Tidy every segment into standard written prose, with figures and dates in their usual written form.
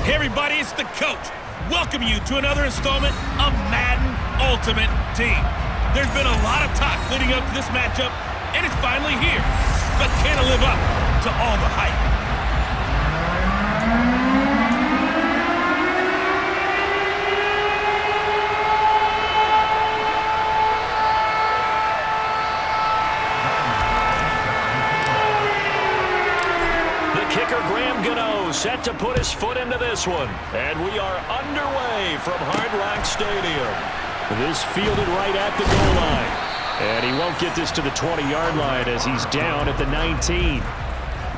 Hey everybody, it's the coach. Welcome you to another installment of Madden Ultimate Team. There's been a lot of talk leading up to this matchup, and it's finally here. But can it live up to all the hype? Set to put his foot into this one. And we are underway from Hard Rock Stadium. This fielded right at the goal line. And he won't get this to the 20-yard line as he's down at the 19.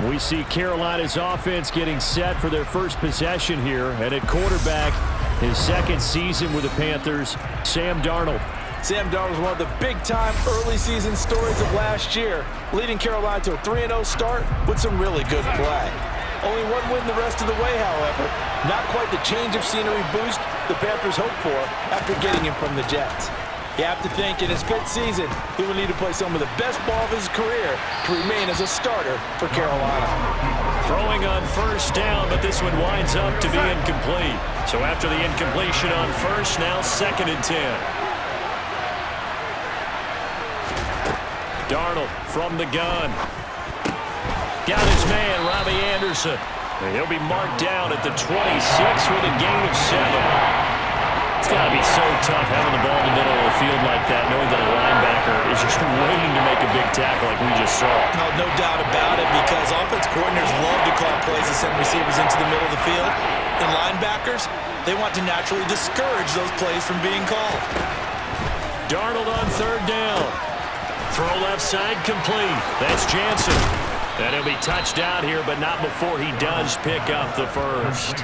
We see Carolina's offense getting set for their first possession here. And at quarterback, his second season with the Panthers, Sam Darnold. Sam Darnold was one of the big-time early-season stories of last year, leading Carolina to a 3-0 start with some really good play. Only one win the rest of the way, however. Not quite the change of scenery boost the Panthers hoped for after getting him from the Jets. You have to think in his fifth season, he will need to play some of the best ball of his career to remain as a starter for Carolina. Throwing on first down, but this one winds up to be incomplete. So after the incompletion on first, now 2nd and 10. Darnold from the gun. Got his man, Robbie Anderson. And he'll be marked down at the 26 with a gain of 7. It's got to be so tough having the ball in the middle of the field like that, knowing that a linebacker is just waiting to make a big tackle like we just saw. No doubt about it, because offense coordinators love to call plays to send receivers into the middle of the field. And linebackers, they want to naturally discourage those plays from being called. Darnold on 3rd down. Throw left side complete. That's Jansen. And he'll be touched out here, but not before he does pick up the first.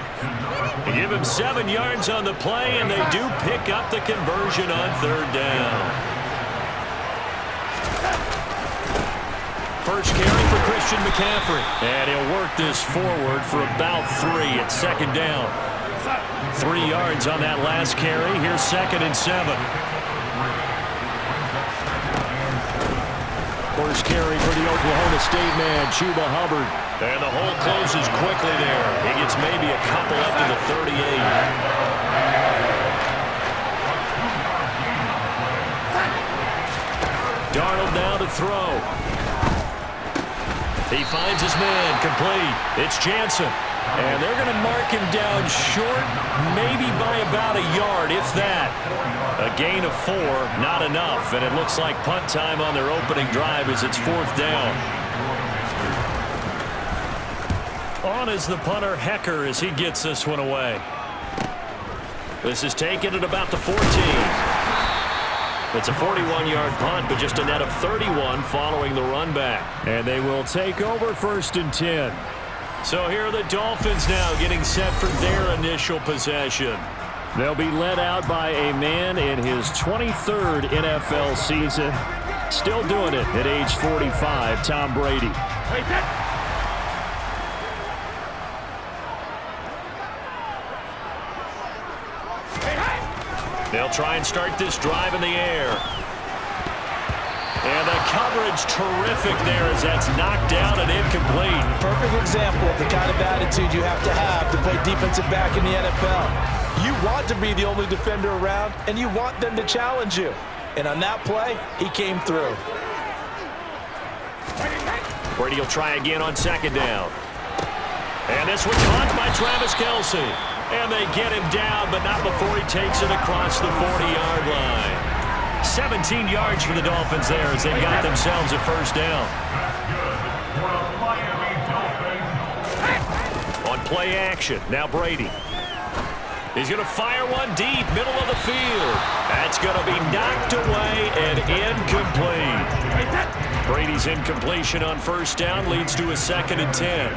They give him 7 yards on the play, and they do pick up the conversion on 3rd down. First carry for Christian McCaffrey. And he'll work this forward for about 3 at 2nd down. 3 yards on that last carry. Here's 2nd and 7. First carry for the Oklahoma State man, Chuba Hubbard. And the hole closes quickly there. He gets maybe a couple up to the 38. Darnold now to throw. He finds his man, complete. It's Jansen. And they're going to mark him down short, maybe by about a yard, if that. A gain of 4, not enough. And it looks like punt time on their opening drive as it's 4th down. On is the punter, Hecker, as he gets this one away. This is taken at about the 14. It's a 41-yard punt, but just a net of 31 following the run back. And they will take over 1st and 10. So here are the Dolphins now getting set for their initial possession. They'll be led out by a man in his 23rd NFL season. Still doing it at age 45, Tom Brady. They'll try and start this drive in the air. And the coverage terrific there as that's knocked down and incomplete. Perfect example of the kind of attitude you have to play defensive back in the NFL. You want to be the only defender around, and you want them to challenge you. And on that play, he came through. Brady will try again on 2nd down. And this one caught by Travis Kelce. And they get him down, but not before he takes it across the 40-yard line. 17 yards for the Dolphins there as they got themselves a 1st down. On play action, now Brady. He's going to fire one deep, middle of the field. That's going to be knocked away and incomplete. Brady's incompletion on 1st down leads to a 2nd and 10.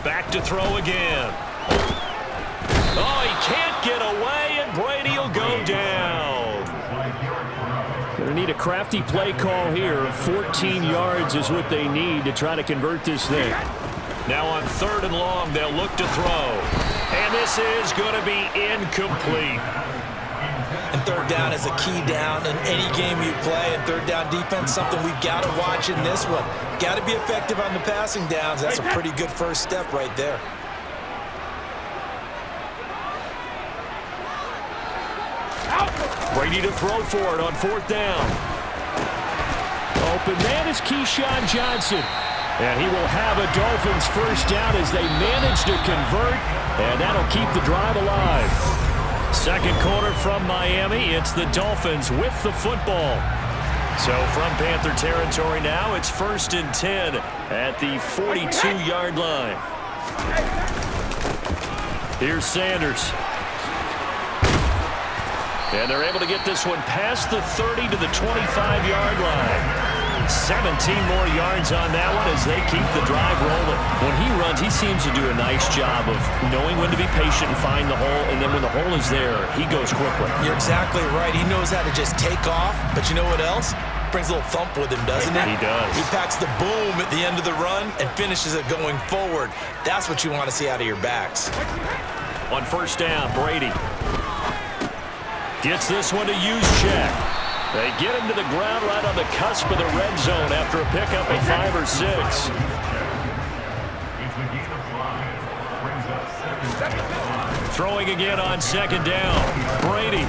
Back to throw again. Oh, he can't get away, and Brady will go down. Going to need a crafty play call here. 14 yards is what they need to try to convert this thing. Now on 3rd and long, they'll look to throw. And this is going to be incomplete. And 3rd down is a key down in any game you play. And 3rd down defense, something we've got to watch in this one. Got to be effective on the passing downs. That's a pretty good first step right there. Brady to throw for it on 4th down. Open man is Keyshawn Johnson. And he will have a Dolphins first down as they manage to convert, and that'll keep the drive alive. Second quarter from Miami. It's the Dolphins with the football. So from Panther territory now, it's 1st and 10 at the 42-yard line. Here's Sanders. And they're able to get this one past the 30 to the 25-yard line. 17 more yards on that one as they keep the drive rolling. When he runs, he seems to do a nice job of knowing when to be patient and find the hole, and then when the hole is there, he goes quickly. You're exactly right. He knows how to just take off, but you know what else? Brings a little thump with him, doesn't he? He does. He packs the boom at the end of the run and finishes it going forward. That's what you want to see out of your backs. On 1st down, Brady gets this one to Juszczyk. They get him to the ground right on the cusp of the red zone after a pickup of 5 or 6. Throwing again on 2nd down. Brady.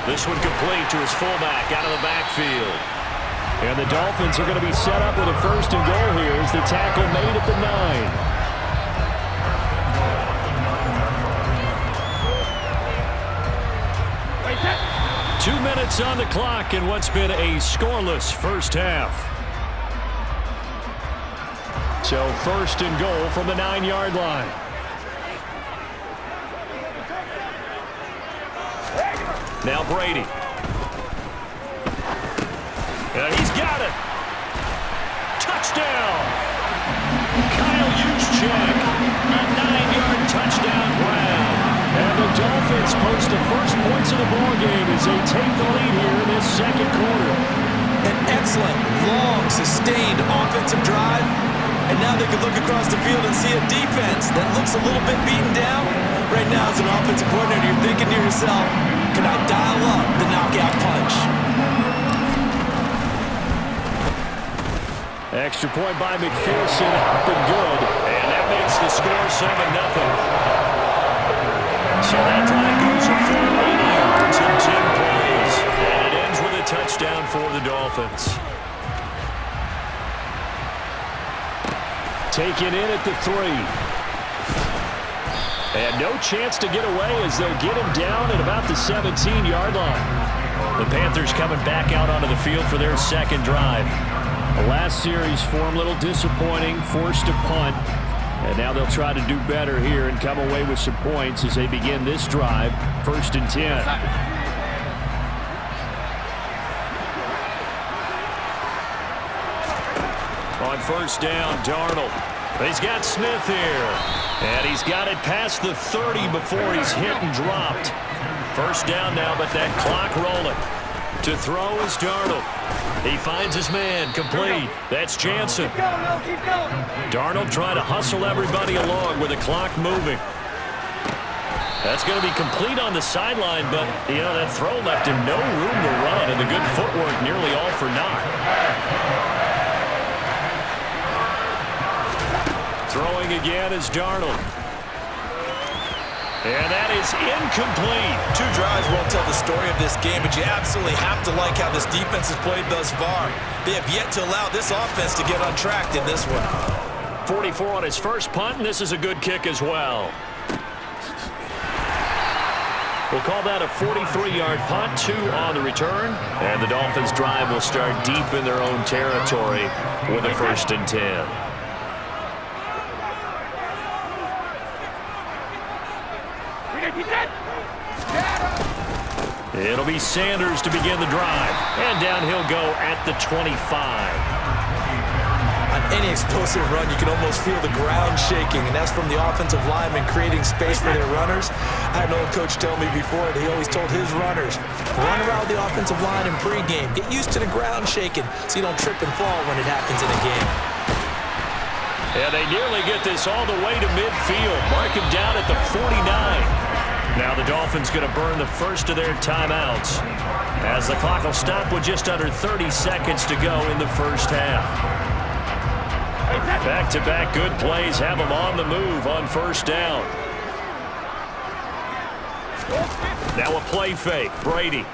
This one complete to his fullback out of the backfield. And the Dolphins are going to be set up with a 1st and goal here as the tackle made at the 9. 2 minutes on the clock in what's been a scoreless first half. So 1st and goal from the 9-yard line. Now Brady. And he's got it. Touchdown. Kyle Juszczyk. A 9-yard touchdown grab. And the Dolphins post the first points of the ballgame as they take the lead here in this 2nd quarter. An excellent, long, sustained offensive drive. And now they can look across the field and see a defense that looks a little bit beaten down. Right now, as an offensive coordinator, you're thinking to yourself, can I dial up the knockout punch? Extra point by McPherson, up and good. And that makes the score 7-0. So that drive goes for 80 yards and 10 plays. And it ends with a touchdown for the Dolphins. Taken in at the 3. And no chance to get away as they'll get him down at about the 17-yard line. The Panthers coming back out onto the field for their 2nd drive. The last series for him, a little disappointing, forced to punt. And now they'll try to do better here and come away with some points as they begin this drive, 1st and 10. On 1st down, Darnold. He's got Smith here. And he's got it past the 30 before he's hit and dropped. 1st down now, but that clock rolling. To throw is Darnold. He finds his man, complete. That's Jansen. Darnold trying to hustle everybody along with the clock moving. That's going to be complete on the sideline, but, you know, that throw left him no room to run, and the good footwork nearly all for naught. Throwing again is Darnold. And that is incomplete. 2 drives won't tell the story of this game, but you absolutely have to like how this defense has played thus far. They have yet to allow this offense to get on track in this one. 44 on his first punt, and this is a good kick as well. We'll call that a 43-yard punt, 2 on the return. And the Dolphins' drive will start deep in their own territory with a 1st and 10. It'll be Sanders to begin the drive. And down he'll go at the 25. On any explosive run, you can almost feel the ground shaking, and that's from the offensive linemen creating space for their runners. I had an old coach tell me before that he always told his runners, run around the offensive line in pregame. Get used to the ground shaking so you don't trip and fall when it happens in a game. And they nearly get this all the way to midfield. Mark him down at the 49. Now the Dolphins going to burn the first of their timeouts as the clock will stop with just under 30 seconds to go in the first half. Back-to-back good plays have them on the move on 1st down. Now a play fake. Brady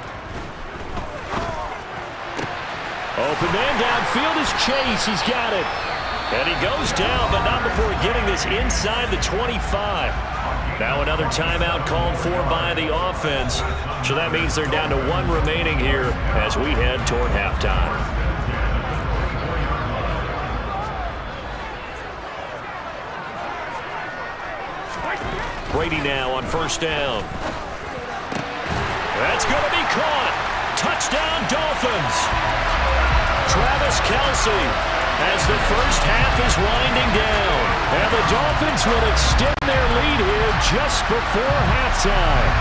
Open man downfield is Chase. He's got it. And he goes down, but not before getting this inside the 25. Now another timeout called for by the offense. So that means they're down to 1 remaining here as we head toward halftime. Brady now on first down. That's going to be caught. Touchdown, Dolphins. Travis Kelce as the first half is winding down. And the Dolphins will extend their lead here just before halftime.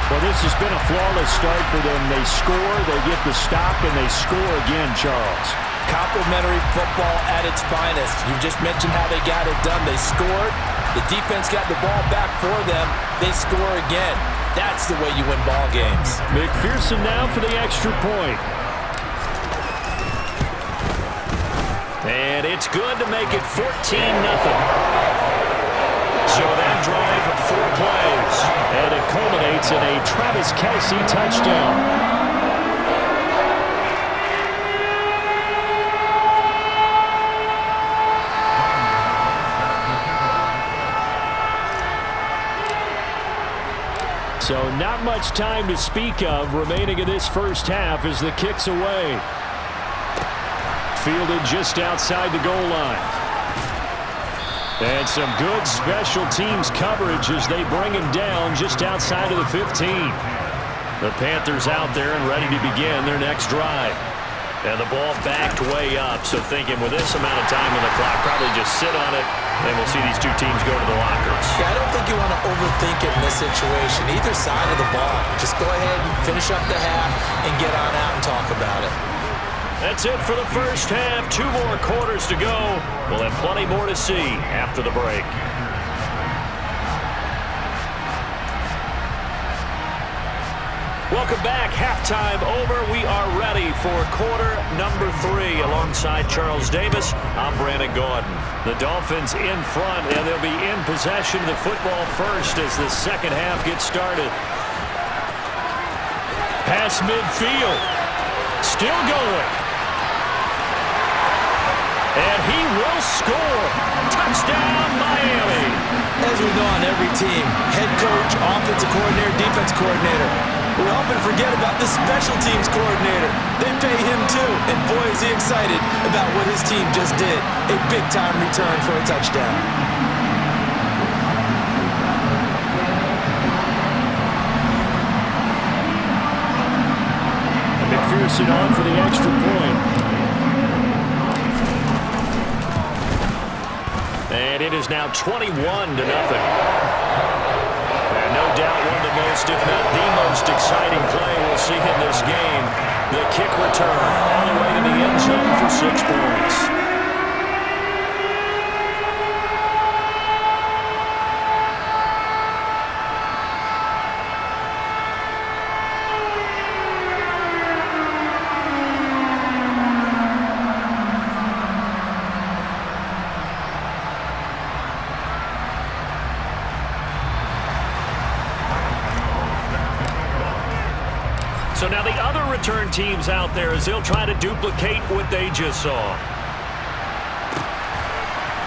Well, this has been a flawless start for them. They score, they get the stop, and they score again, Charles. Complimentary football at its finest. You just mentioned how they got it done. They scored. The defense got the ball back for them. They score again. That's the way you win ball games. McPherson now for the extra point. And it's good to make it 14-0. So that drive of 4 plays. And it culminates in a Travis Kelce touchdown. So not much time to speak of remaining in this first half as the kick's away. Fielded just outside the goal line. And some good special teams coverage as they bring him down just outside of the 15. The Panthers out there and ready to begin their next drive. And the ball backed way up, so thinking with this amount of time on the clock, probably just sit on it, and we'll see these two teams go to the lockers. Yeah, I don't think you want to overthink it in this situation, either side of the ball. Just go ahead and finish up the half and get on out and talk about it. That's it for the first half. 2 more quarters to go. We'll have plenty more to see after the break. Welcome back. Halftime over. We are ready for quarter number 3. Alongside Charles Davis, I'm Brandon Gaudin. The Dolphins in front, and they'll be in possession of the football first as the second half gets started. Pass midfield. Still going. And he will score. Touchdown, Miami. As we know on every team, head coach, offensive coordinator, defense coordinator, we often forget about the special teams coordinator. They pay him too, and boy is he excited about what his team just did. A big-time return for a touchdown. McPherson on for the extra point. And it is now 21-0. And no doubt one of the most, if not the most exciting play we'll see in this game. The kick return all the way to the end zone for 6 points. So now the other return teams out there as they'll try to duplicate what they just saw.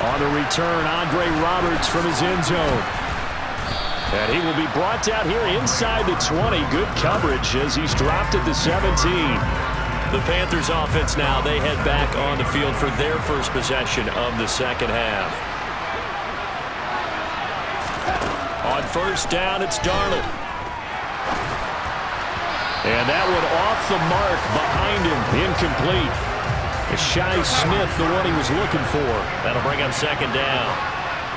On the return, Andre Roberts from his end zone. And he will be brought down here inside the 20. Good coverage as he's dropped at the 17. The Panthers offense now, they head back on the field for their first possession of the second half. On first down, it's Darnold. And that one off the mark behind him, incomplete. Shai Smith, the one he was looking for. That'll bring up second down.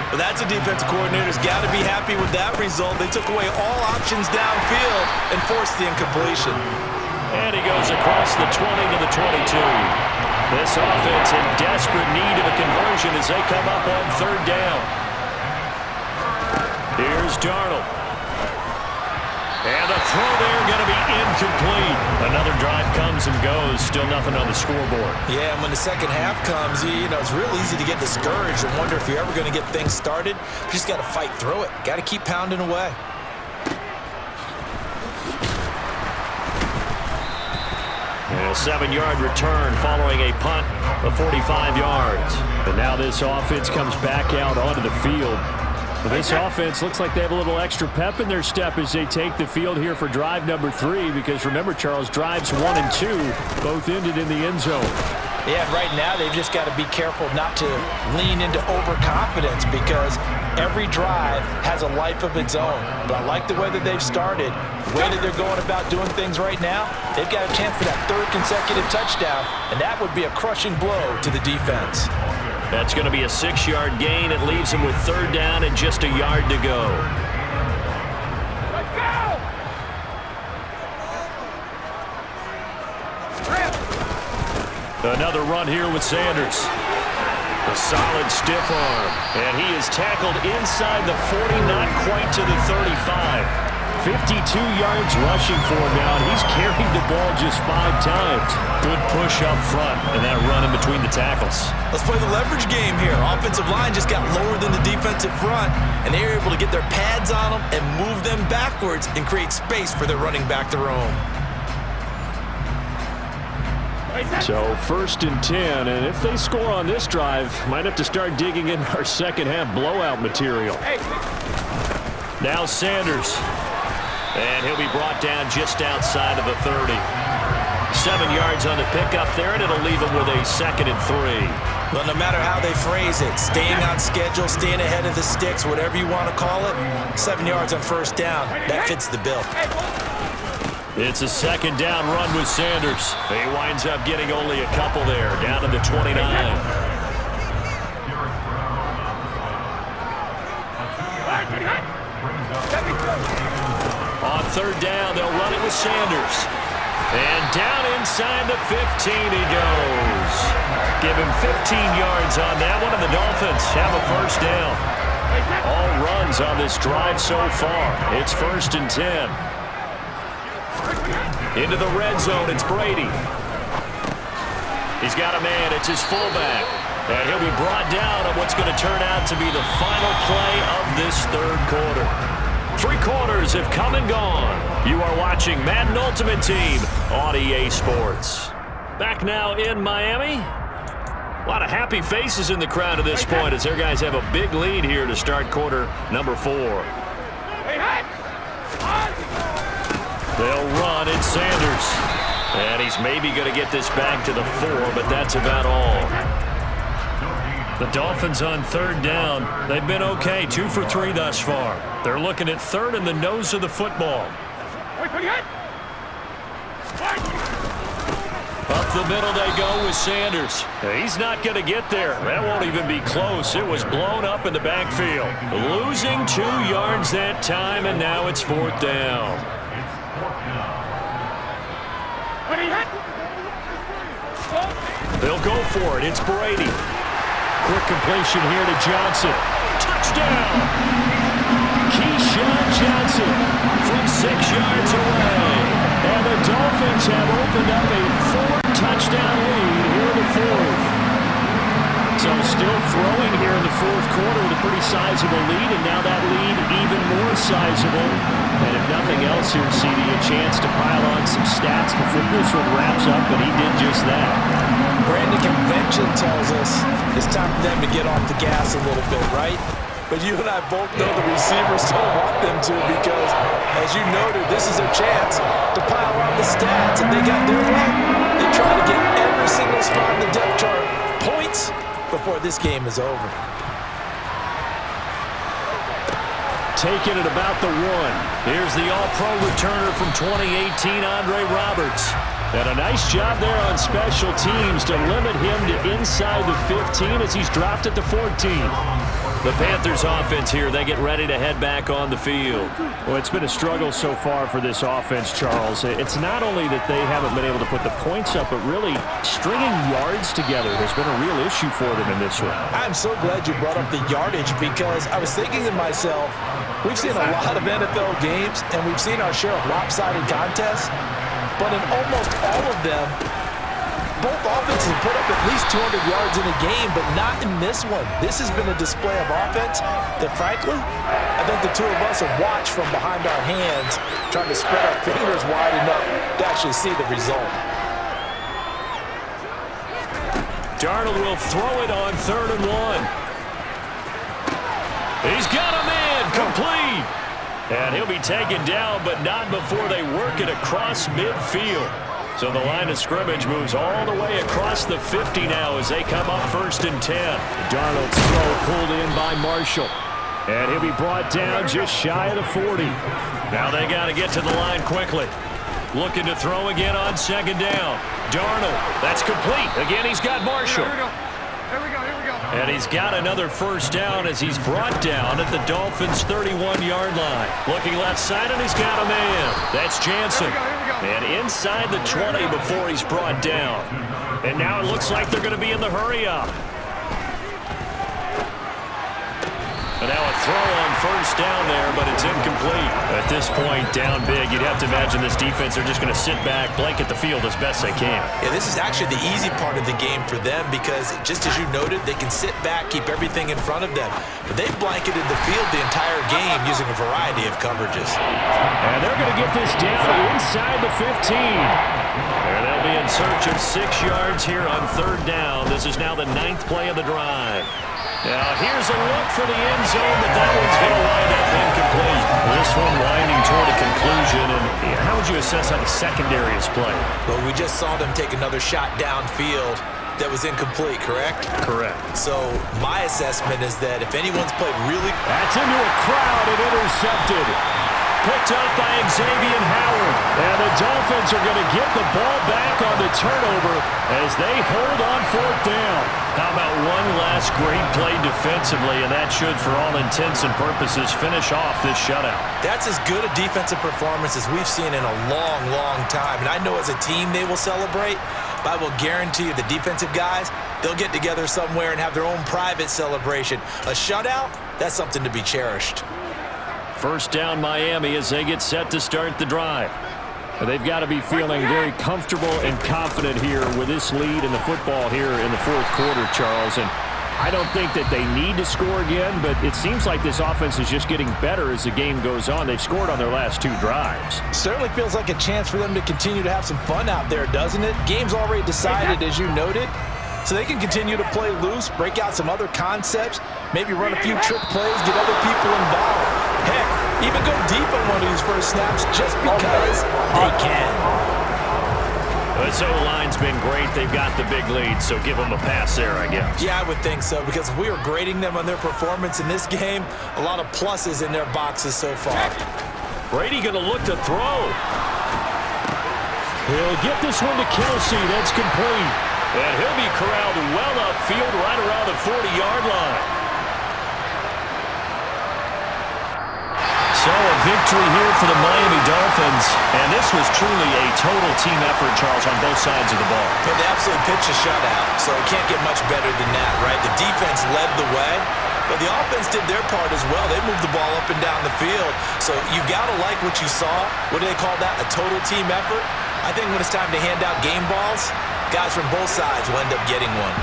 Well, that's a defensive coordinator's got to be happy with that result. They took away all options downfield and forced the incompletion. And he goes across the 20 to the 22. This offense in desperate need of a conversion as they come up on third down. Here's Darnold. And the throw there going to be incomplete. Another drive comes and goes. Still nothing on the scoreboard. Yeah, and when the second half comes, you know, it's real easy to get discouraged and wonder if you're ever going to get things started. You just got to fight through it. Got to keep pounding away. And a 7-yard return following a punt of 45 yards. And now this offense comes back out onto the field. This offense looks like they have a little extra pep in their step as they take the field here for drive number 3, because remember, Charles, drives 1 and 2 both ended in the end zone. Yeah, right now they've just got to be careful not to lean into overconfidence, because every drive has a life of its own. But I like the way that they've started, the way that they're going about doing things right now. They've got a chance for that 3rd consecutive touchdown, and that would be a crushing blow to the defense. That's going to be a 6-yard gain. It leaves him with 3rd down and just a yard to go. Another run here with Sanders. A solid stiff arm. And he is tackled inside the 40, not quite to the 35. 52 yards rushing for him now, and he's carried the ball just 5 times. Good push up front, and that run in between the tackles. Let's play the leverage game here. Offensive line just got lower than the defensive front, and they were able to get their pads on them and move them backwards and create space for their running back to roam. So 1st and 10, and if they score on this drive, might have to start digging in our second half blowout material. Now Sanders. And he'll be brought down just outside of the 30. 7 yards on the pickup there, and it'll leave him with a 2nd and 3. Well, no matter how they phrase it, staying on schedule, staying ahead of the sticks, whatever you want to call it, 7 yards on 1st down, that fits the bill. It's a 2nd down run with Sanders. He winds up getting only a couple there, down to the 29. On 3rd down, they'll run it with Sanders. And down inside the 15 he goes. Give him 15 yards on that one, and the Dolphins have a 1st down. All runs on this drive so far. It's 1st and 10. Into the red zone, it's Brady. He's got a man, it's his fullback. And he'll be brought down on what's going to turn out to be the final play of this 3rd quarter. 3 quarters have come and gone. You are watching Madden Ultimate Team on EA Sports. Back now in Miami. A lot of happy faces in the crowd at this point as their guys have a big lead here to start quarter number 4. They'll run, it's Sanders. And he's maybe going to get this back to the 4, but that's about all. The Dolphins on 3rd down. They've been okay, 2 for 3 thus far. They're looking at 3rd in the nose of the football. Up the middle they go with Sanders. He's not going to get there. That won't even be close. It was blown up in the backfield. Losing 2 yards that time, and now it's 4th down. They'll go for it. It's Brady. Quick completion here to Johnson. Touchdown! Keyshawn Johnson from 6 yards away. And the Dolphins have opened up a 4-touchdown lead here in the 4th. So still throwing here in the 4th quarter with a pretty sizable lead, and now that lead even more sizable. And if nothing else here, CD, a chance to pile on some stats before this one wraps up, and he did just that. Brandon, convention tells us it's time for them to get off the gas a little bit, right? But you and I both know the receivers don't want them to, because, as you noted, this is their chance to pile on the stats. If they got their way, they try to get every single spot in the depth chart points before this game is over. Taking it about the 1. Here's the All-Pro returner from 2018, Andre Roberts. And a nice job there on special teams to limit him to inside the 15 as he's dropped at the 14. The Panthers offense here, they get ready to head back on the field. Well, it's been a struggle so far for this offense, Charles. It's not only that they haven't been able to put the points up, but really stringing yards together has been a real issue for them in this one. I'm so glad you brought up the yardage, because I was thinking to myself, we've seen a lot of NFL games, and we've seen our share of lopsided contests, but in almost all of them, both offenses put up at least 200 yards in a game, but not in this one. This has been a display of offense that, frankly, I think the two of us have watched from behind our hands, trying to spread our fingers wide enough to actually see the result. Darnold will throw it on 3rd and 1. He's got a man complete. And he'll be taken down, but not before they work it across midfield. So the line of scrimmage moves all the way across the 50 now as they come up 1st and 10. Darnold's throw pulled in by Marshall. And he'll be brought down just shy of the 40. Now they got to get to the line quickly. Looking to throw again on 2nd down. Darnold, that's complete. Again, he's got Marshall. Here we go. And he's got another 1st down as he's brought down at the Dolphins' 31-yard line. Looking left side, and he's got a man. That's Jansen. Here we go. And inside the 20 before he's brought down. And now it looks like they're going to be in the hurry-up. And now a throw on 1st down there, but it's incomplete. At this point, down big, you'd have to imagine this defense are just going to sit back, blanket the field as best they can. Yeah, this is actually the easy part of the game for them because, just as you noted, they can sit back, keep everything in front of them. But they've blanketed the field the entire game using a variety of coverages. And they're going to get this down inside the 15. And they'll be in search of 6 yards here on 3rd down. This is now the 9th play of the drive. Now here's a look for the end zone, but that one's going to wind up incomplete. This one winding toward a conclusion. And how would you assess how the secondary is playing? Well, we just saw them take another shot downfield that was incomplete, correct? Correct. So my assessment is that if anyone's played really... That's into a crowd and intercepted. Picked up by Xavier Howard. And the Dolphins are going to get the ball back on the turnover as they hold on 4th down. How about one last great play defensively, and that should, for all intents and purposes, finish off this shutout. That's as good a defensive performance as we've seen in a long, long time. And I know as a team they will celebrate, but I will guarantee you the defensive guys, they'll get together somewhere and have their own private celebration. A shutout, that's something to be cherished. 1st down Miami as they get set to start the drive. They've got to be feeling very comfortable and confident here with this lead in the football here in the 4th quarter, Charles. And I don't think that they need to score again, but it seems like this offense is just getting better as the game goes on. They've scored on their last 2 drives. Certainly feels like a chance for them to continue to have some fun out there, doesn't it? Game's already decided, as you noted. So they can continue to play loose, break out some other concepts, maybe run a few trick plays, get other people involved. Heck, even go deep on one of these first snaps just because they can. This O-line's been great. They've got the big lead, so give them a pass there, I guess. Yeah, I would think so, because if we were grading them on their performance in this game, a lot of pluses in their boxes so far. Brady going to look to throw. He'll get this one to Kelsey. That's complete. And he'll be corralled well upfield right around the 40-yard line. So a victory here for the Miami Dolphins. And this was truly a total team effort, Charles, on both sides of the ball. But they absolutely pitched a shutout, so it can't get much better than that, right? The defense led the way, but the offense did their part as well. They moved the ball up and down the field. So you've got to like what you saw. What do they call that? A total team effort? I think when it's time to hand out game balls, guys from both sides will end up getting one.